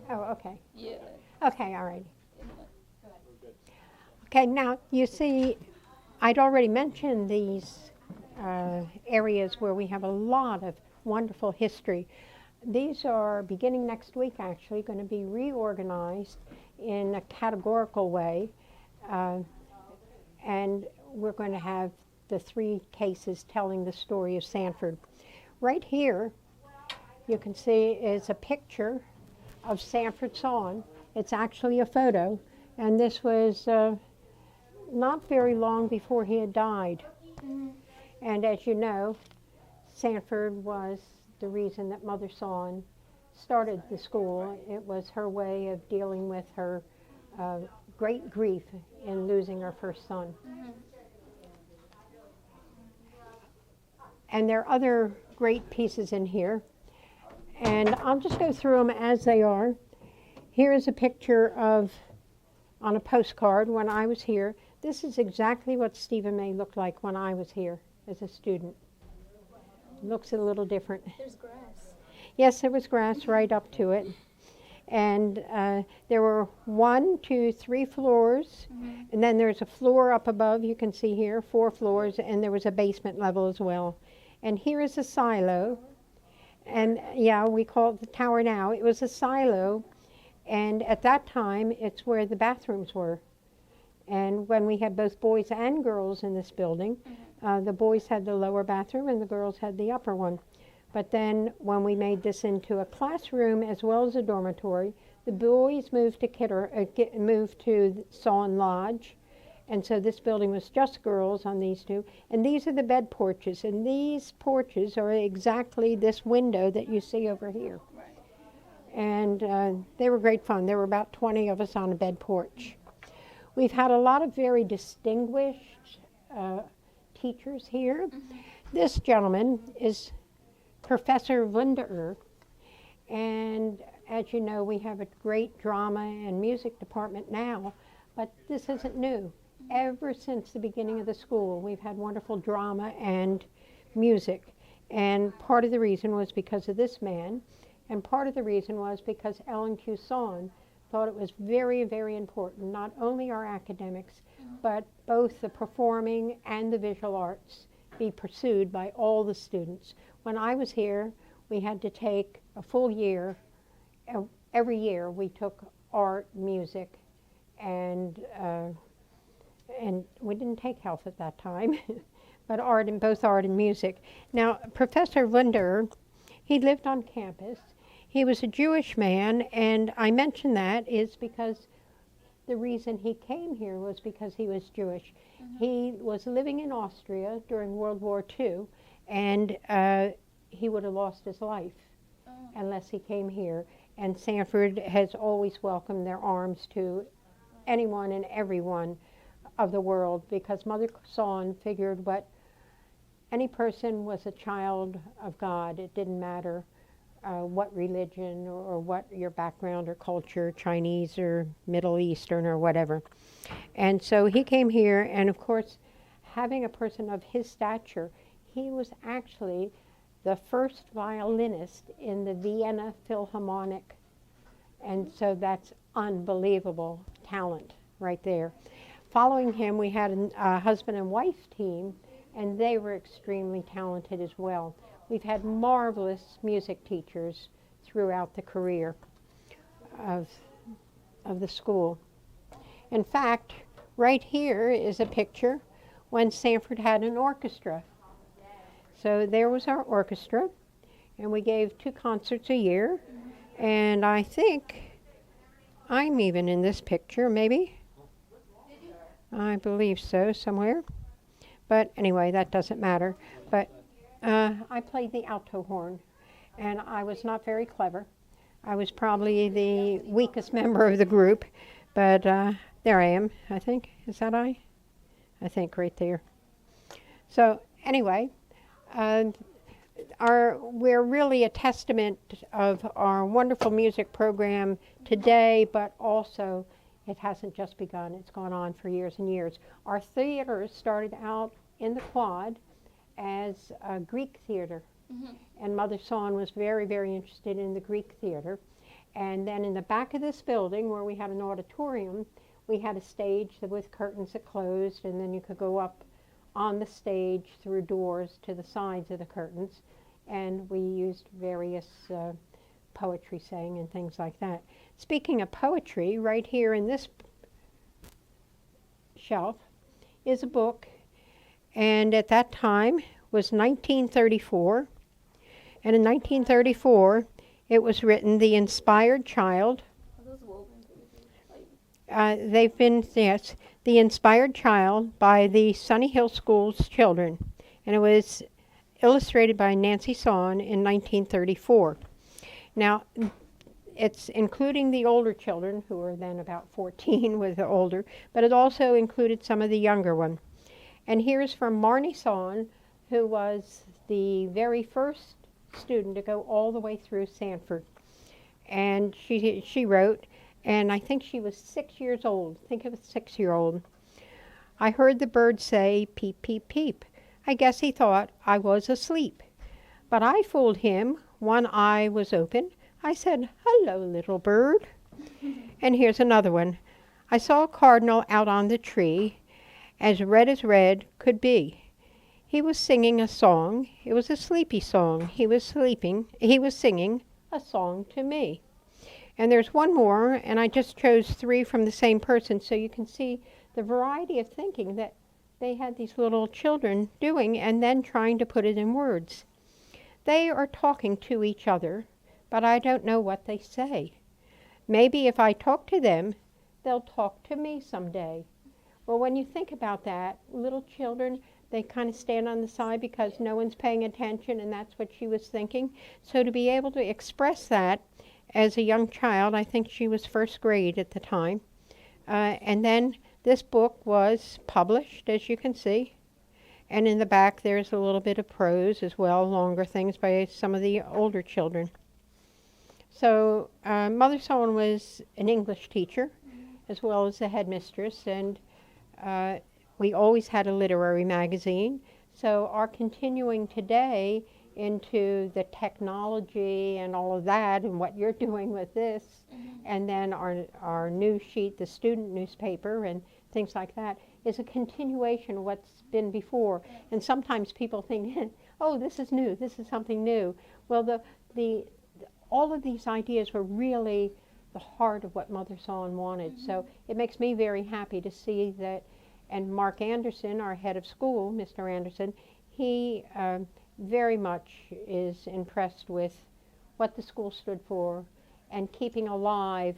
Oh, okay. Yeah. Okay, all right. Okay, now you see, I'd already mentioned these areas where we have a lot of wonderful history. These are, beginning next week actually, going to be reorganized in a categorical way, uh, and we're going to have the three cases telling the story of Sanford. Right here, you can see is a picture of Sanford Son. It's actually a photo, and this was not very long before he had died. And as you know, Sanford was the reason that Mother Son started the school. It was her way of dealing with her uh, great grief in losing her first son. And there are other great pieces in here, and I'll just go through them as they are. Here is a picture of, on a postcard when I was here. This is exactly what Stephen May looked like when I was here as a student. Looks a little different. There's grass. Yes, there was grass right up to it. And there were 1, 2, 3 floors. And then there's a floor up above, you can see here, 4 floors, and there was a basement level as well. And here is a silo. And yeah, we call it the tower now. It was a silo. And at that time, it's where the bathrooms were. And when we had both boys and girls in this building, the boys had the lower bathroom and the girls had the upper one. But then when we made this into a classroom as well as a dormitory, the boys moved to moved to Sawn Lodge. And so this building was just girls on these two. And these are the bed porches. And these porches are exactly this window that you see over here. And they were great fun. There were about 20 of us on a bed porch. We've had a lot of very distinguished teachers here. This gentleman is Professor Wunderer, and as you know, we have a great drama and music department now, but this isn't new. Ever since the beginning of the school, we've had wonderful drama and music, and part of the reason was because of this man, and part of the reason was because Ellen Q. Son thought it was very, very important, not only our academics, but both the performing and the visual arts be pursued by all the students. When I was here, we had to take a full year. Every year we took art, music, and we didn't take health at that time, but both art and music. Now, Professor Wunder, he lived on campus. He was a Jewish man, and I mention that is because the reason he came here was because he was Jewish. He was living in Austria during World War II, and he would have lost his life unless he came here. And Sanford has always welcomed their arms to anyone and everyone of the world, because Mother Son figured any person was a child of God. It didn't matter what religion or what your background or culture, Chinese or Middle Eastern or whatever. And so he came here, and of course, having a person of his stature, he was actually the first violinist in the Vienna Philharmonic. And so that's unbelievable talent right there. Following him, we had a husband and wife team, and they were extremely talented as well. We've had marvelous music teachers throughout the career of the school. In fact, right here is a picture when Sanford had an orchestra. So there was our orchestra, and we gave 2 concerts a year, and I think I'm even in this picture, maybe. I believe so, somewhere. But anyway, that doesn't matter. But I played the alto horn, and I was not very clever. I was probably the weakest member of the group, but there I am, I think. Is that I? I think right there. So anyway, we're really a testament of our wonderful music program today, but also it hasn't just begun. It's gone on for years and years. Our theater started out in the quad as a Greek theater. And Mother Son was very, very interested in the Greek theater. And then in the back of this building, where we had an auditorium, we had a stage with curtains that closed, and then you could go up on the stage through doors to the sides of the curtains. And we used various poetry saying and things like that. Speaking of poetry, right here in this shelf is a book, and at that time was 1934. And in 1934, it was written, The Inspired Child. They've been, yes, The Inspired Child by the Sunny Hill School's children. And it was illustrated by Nancy Sawn in 1934. Now, it's including the older children, who were then about 14 with the older, but it also included some of the younger ones. And here's from Marnie Sawn, who was the very first student to go all the way through Sanford. And she wrote, and I think she was 6 years old. Think of a 6-year-old. I heard the bird say, peep, peep, peep. I guess he thought I was asleep. But I fooled him. One eye was open. I said, hello, little bird. And here's another one. I saw a cardinal out on the tree, as red could be. He was singing a song. It was a sleepy song. He was singing a song to me. And there's one more, and I just chose 3 from the same person, so you can see the variety of thinking that they had these little children doing and then trying to put it in words. They are talking to each other, but I don't know what they say. Maybe if I talk to them, they'll talk to me someday. Well, when you think about that, little children, they kind of stand on the side because no one's paying attention, and that's what she was thinking. So to be able to express that as a young child, I think she was first grade at the time. And then this book was published, as you can see. And in the back, there's a little bit of prose as well, longer things by some of the older children. So Mother Sawn was an English teacher as well as a headmistress, and we always had a literary magazine. So our continuing today into the technology and all of that and what you're doing with this, and then our news sheet, the student newspaper and things like that, is a continuation of what's been before. And sometimes people think, oh, this is new, this is something new. Well, all of these ideas were really the heart of what Mother Sawn wanted. So it makes me very happy to see that. And Mark Anderson, our head of school, Mr. Anderson, he very much is impressed with what the school stood for and keeping alive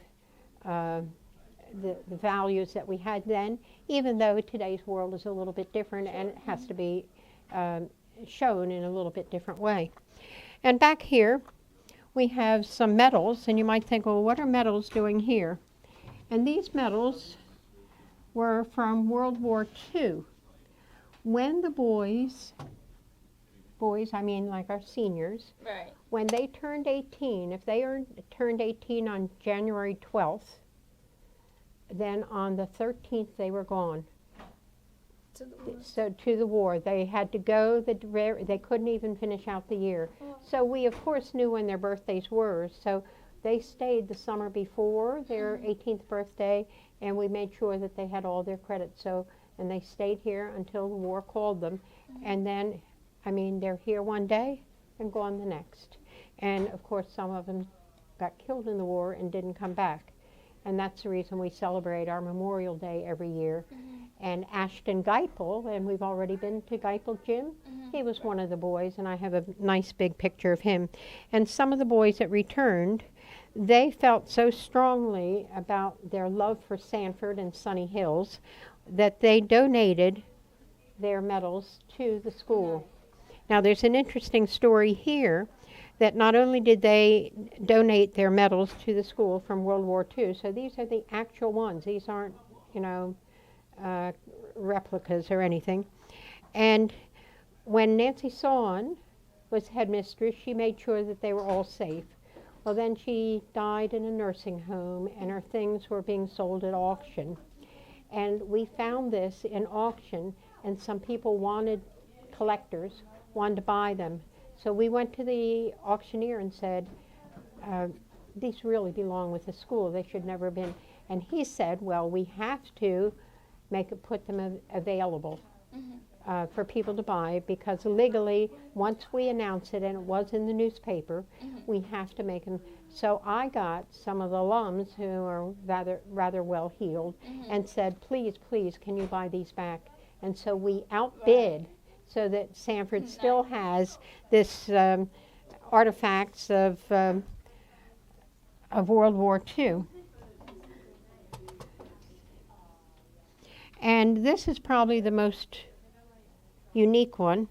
the values that we had then, even though today's world is a little bit different and it has to be shown in a little bit different way. And back here, we have some medals, and you might think, well, what are medals doing here? And these medals were from World War II. When the boys, I mean like our seniors, Right. when they turned 18, if they turned 18 on January 12th, then on the 13th they were gone. So to the war, they had to go. They couldn't even finish out the year. So we, of course, knew when their birthdays were. So they stayed the summer before their 18th birthday, and we made sure that they had all their credits. So, and they stayed here until the war called them. And then, I mean, they're here one day and gone the next. And of course, some of them got killed in the war and didn't come back. And that's the reason we celebrate our Memorial Day every year. And Ashton Geipel, and we've already been to Geipel Gym, he was one of the boys, and I have a nice big picture of him. And some of the boys that returned, they felt so strongly about their love for Sanford and Sunny Hills that they donated their medals to the school. Now there's an interesting story here that not only did they donate their medals to the school from World War II, so these are the actual ones. These aren't, replicas or anything. And when Nancy Sawn was headmistress, she made sure that they were all safe. Well, then she died in a nursing home, and her things were being sold at auction. And we found this in auction, and some people collectors wanted to buy them. So we went to the auctioneer and said, these really belong with the school. They should never have been. And he said, well, we have to put them available for people to buy, because legally, once we announce it and it was in the newspaper, we have to make them. So I got some of the alums who are rather well heeled and said, please, can you buy these back? And so we outbid, so that Sanford still has this artifacts of World War II. And this is probably the most unique one.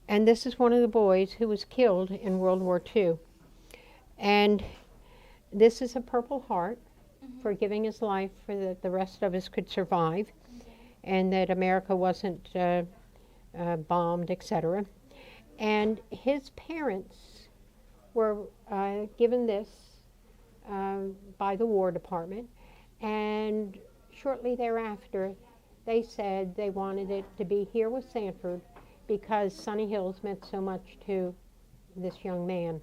And this is one of the boys who was killed in World War II. And this is a Purple Heart for giving his life so that the rest of us could survive, and that America wasn't bombed, etc. And his parents were given this by the War Department, and shortly thereafter they said they wanted it to be here with Sanford because Sunny Hills meant so much to this young man.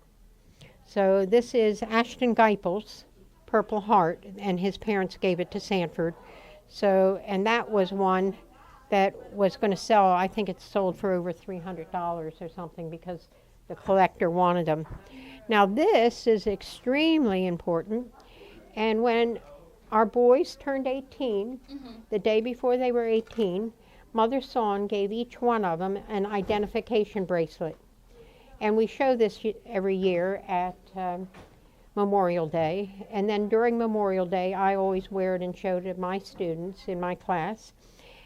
So this is Ashton Geipel's Purple Heart, and his parents gave it to Sanford. So, and that was one that was going to sell. I think it sold for over $300 or something, because the collector wanted them. Now this is extremely important, and when our boys turned 18, the day before they were 18, Mother Sawn gave each one of them an identification bracelet. And we show this every year at Memorial Day. And then during Memorial Day, I always wear it and show it to my students in my class.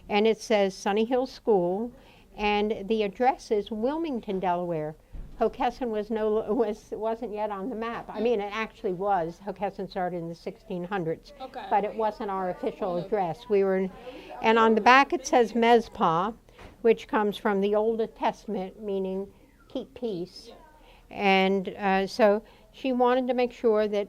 And it says Sunny Hill School, and the address is Wilmington, Delaware. Hockessin wasn't yet on the map. I mean, it actually was. Hockessin started in the 1600s, but it wasn't our official address. And on the back it says Mezpah, which comes from the Old Testament, meaning keep peace. And so she wanted to make sure that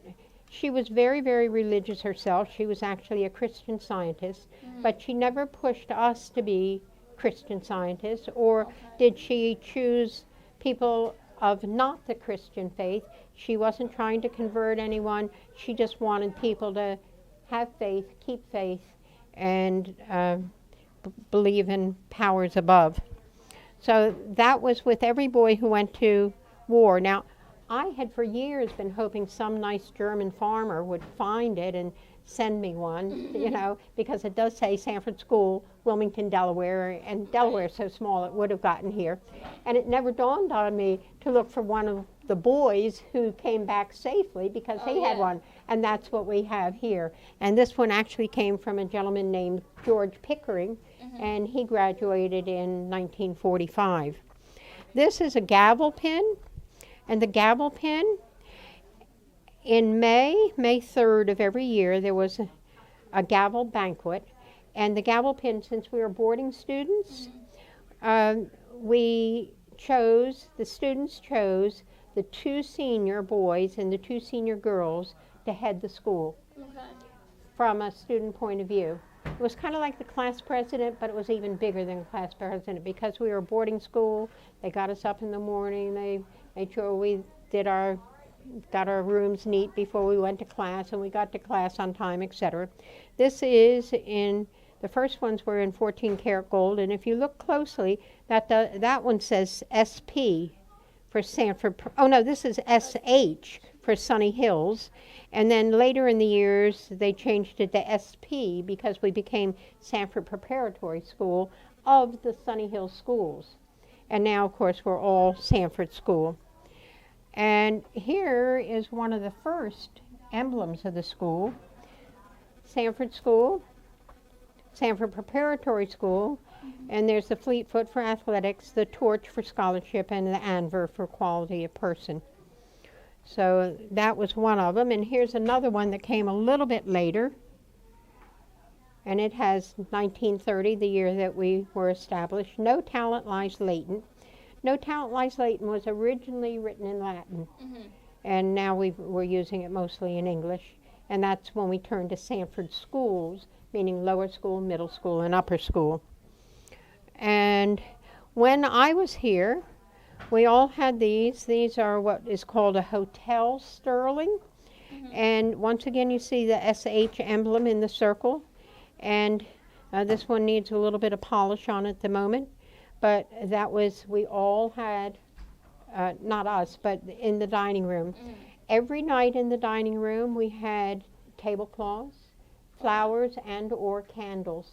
she was very, very religious herself. She was actually a Christian Scientist, but she never pushed us to be Christian Scientists, or did she choose people of not the Christian faith. She wasn't trying to convert anyone. She just wanted people to have faith, keep faith, and believe in powers above. So that was with every boy who went to war. Now, I had for years been hoping some nice German farmer would find it and send me one, you know, because it does say Sanford School, Wilmington, Delaware, and Delaware's so small it would have gotten here. And it never dawned on me to look for one of the boys who came back safely, because he had one, and that's what we have here. And this one actually came from a gentleman named George Pickering, and he graduated in 1945. This is a gavel pin, and the gavel pin, in May 3rd of every year, there was a gavel banquet. And the gavel pin, since we were boarding students, the students chose the 2 senior boys and the 2 senior girls to head the school from a student point of view. It was kind of like the class president, but it was even bigger than class president, because we were a boarding school. They got us up in the morning. They made sure we got our rooms neat before we went to class, and we got to class on time, etc. This is the first ones were in 14 karat gold, and if you look closely, that one says SP for Sanford. Oh no, this is SH for Sunny Hills, and then later in the years they changed it to SP because we became Sanford Preparatory School of the Sunny Hills schools, and now of course we're all Sanford School. And here is one of the first emblems of the school: Sanford School, Sanford Preparatory School, and there's the Fleetfoot for athletics, the torch for scholarship, and the anvil for quality of person. So that was one of them. And here's another one that came a little bit later, and it has 1930, the year that we were established. No talent lies latent. No Talent Lies Latent was originally written in Latin, and now we're using it mostly in English, and that's when we turned to Sanford schools, meaning lower school, middle school, and upper school. And when I was here, we all had these. These are what is called a Hotel Sterling. And once again, you see the SH emblem in the circle. And this one needs a little bit of polish on it at the moment. But that was, we all had, not us, but in the dining room. Every night in the dining room, we had tablecloths, flowers, and or candles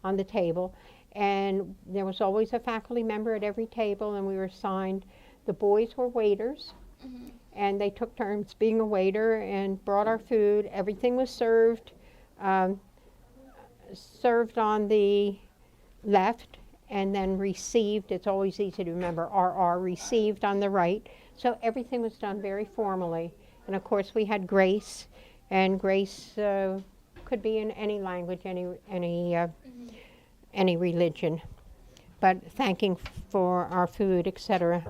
on the table. And there was always a faculty member at every table, and we were assigned, the boys were waiters, and they took turns being a waiter and brought our food. Everything was served on the left, and then received. It's always easy to remember, RR, received on the right. So everything was done very formally. And of course we had grace, and grace could be in any language, any religion, but thanking for our food, etc.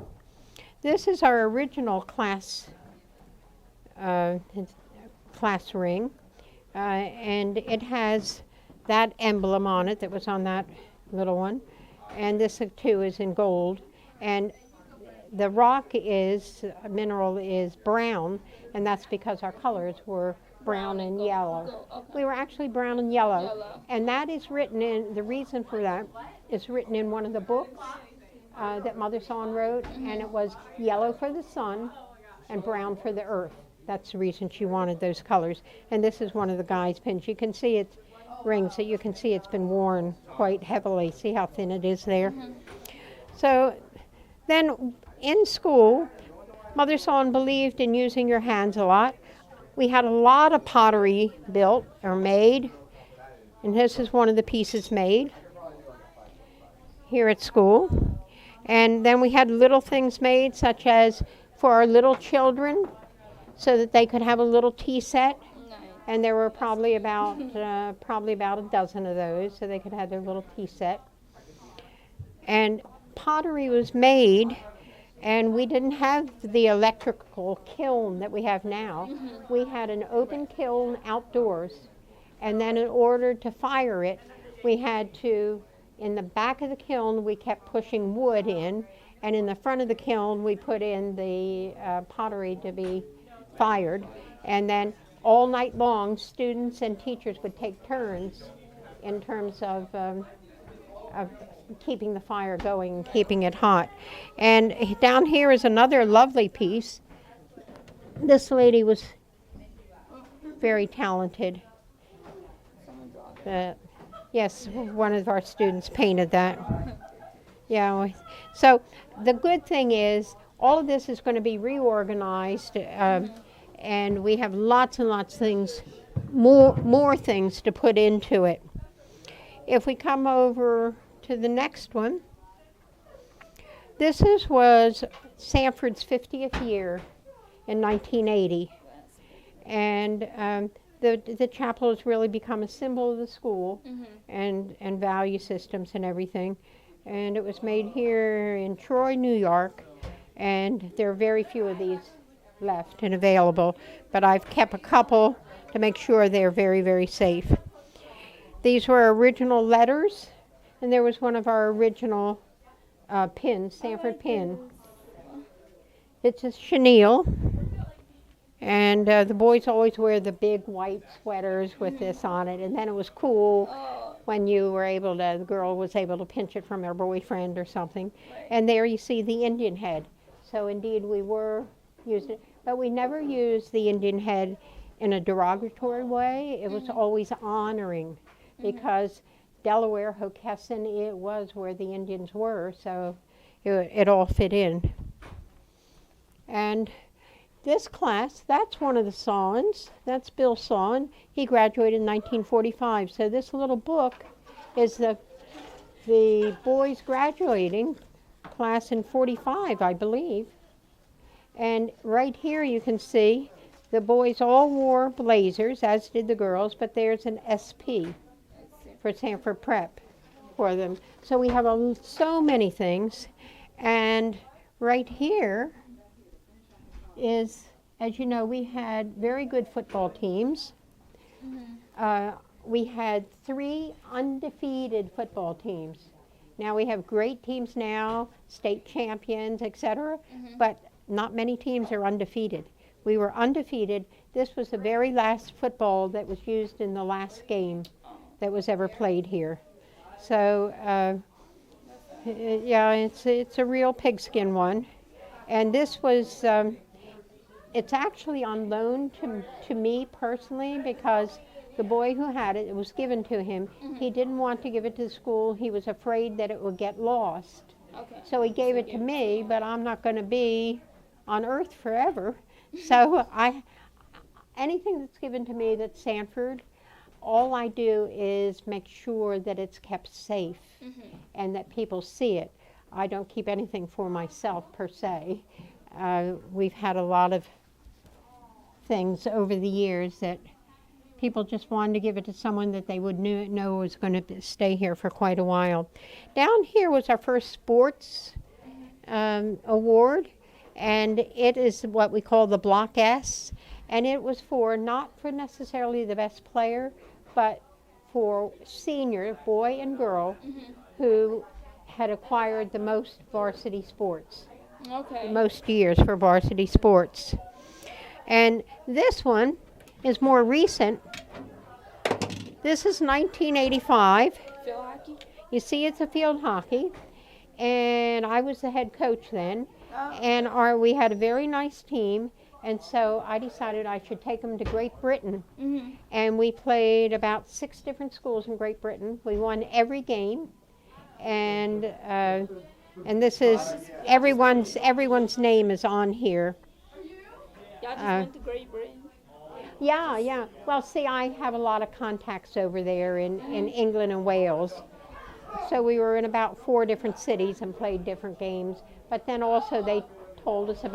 This is our original class ring, and it has that emblem on it that was on that little one, and this too is in gold, and the mineral is brown, and that's because our colors were brown and yellow. We were actually brown and yellow. And that is written in, the reason for that is written in one of the books that Mother Sawn wrote, and it was yellow for the sun and brown for the earth. That's the reason she wanted those colors. And this is one of the guy's pins. You can see it's rings, so you can see it's been worn quite heavily. See how thin it is there? So then in school, Mother Sawn believed in using your hands a lot. We had a lot of pottery built or made, and this is one of the pieces made here at school. And then we had little things made, such as for our little children, so that they could have a little tea set. And there were probably about a dozen of those, so they could have their little tea set. And pottery was made, and we didn't have the electrical kiln that we have now. We had an open kiln outdoors, and then in order to fire it, we had to, in the back of the kiln, we kept pushing wood in, and in the front of the kiln, we put in the pottery to be fired. And then all night long, students and teachers would take turns in terms of keeping the fire going and keeping it hot. And down here is another lovely piece. This lady was very talented. Yes, one of our students painted that. Yeah. So the good thing is all of this is going to be reorganized, and we have lots and lots of things, more things to put into it. If we come over to the next one, this was Sanford's 50th year in 1980, and the chapel has really become a symbol of the school and value systems and everything. And it was made here in Troy, New York, and there are very few of these left and available, but I've kept a couple to make sure they're very, very safe. These were original letters, and there was one of our original pins, Sanford pin. It's a chenille, and the boys always wear the big white sweaters with this on it, and then it was cool when you were able to, the girl was able to pinch it from her boyfriend or something. And there you see the Indian head. So indeed we were using it, but we never used the Indian head in a derogatory way. It was always honoring, because Delaware, Hockessin, it was where the Indians were, so it all fit in. And this class, that's one of the Sawns. That's Bill Sawn. He graduated in 1945. So this little book is the boys graduating class in 45, I believe. And right here you can see the boys all wore blazers, as did the girls, but there's an SP for Sanford Prep for them. So we have so many things. And right here is, as you know, we had very good football teams. We had 3 undefeated football teams Now we have great teams now, state champions, etc., but not many teams are undefeated. We were undefeated. This was the very last football that was used in the last game that was ever played here. So, yeah, it's a real pigskin one. And this was, it's actually on loan to me personally, because the boy who had it, it was given to him. He didn't want to give it to the school. He was afraid that it would get lost. Okay. So he gave it to me, but I'm not going to be on earth forever. So anything that's given to me that's Sanford, all I do is make sure that it's kept safe and that people see it. I don't keep anything for myself per se. We've had a lot of things over the years that people just wanted to give it to someone that they would know was going to stay here for quite a while. Down here was our first sports award, and it is what we call the Block S, and it was not for necessarily the best player, but for senior, boy and girl, who had acquired the most varsity sports. Okay. Most years for varsity sports. And this one is more recent. This is 1985. Field hockey? You see, it's a field hockey, and I was the head coach then, and we had a very nice team, and so I decided I should take them to Great Britain, and we played about 6 different schools in Great Britain. We won every game, and this is everyone's name is on here. Y'all just went to Great Britain? Yeah. Well, see, I have a lot of contacts over there in England and Wales. So we were in about 4 different cities and played different games. But then also they told us about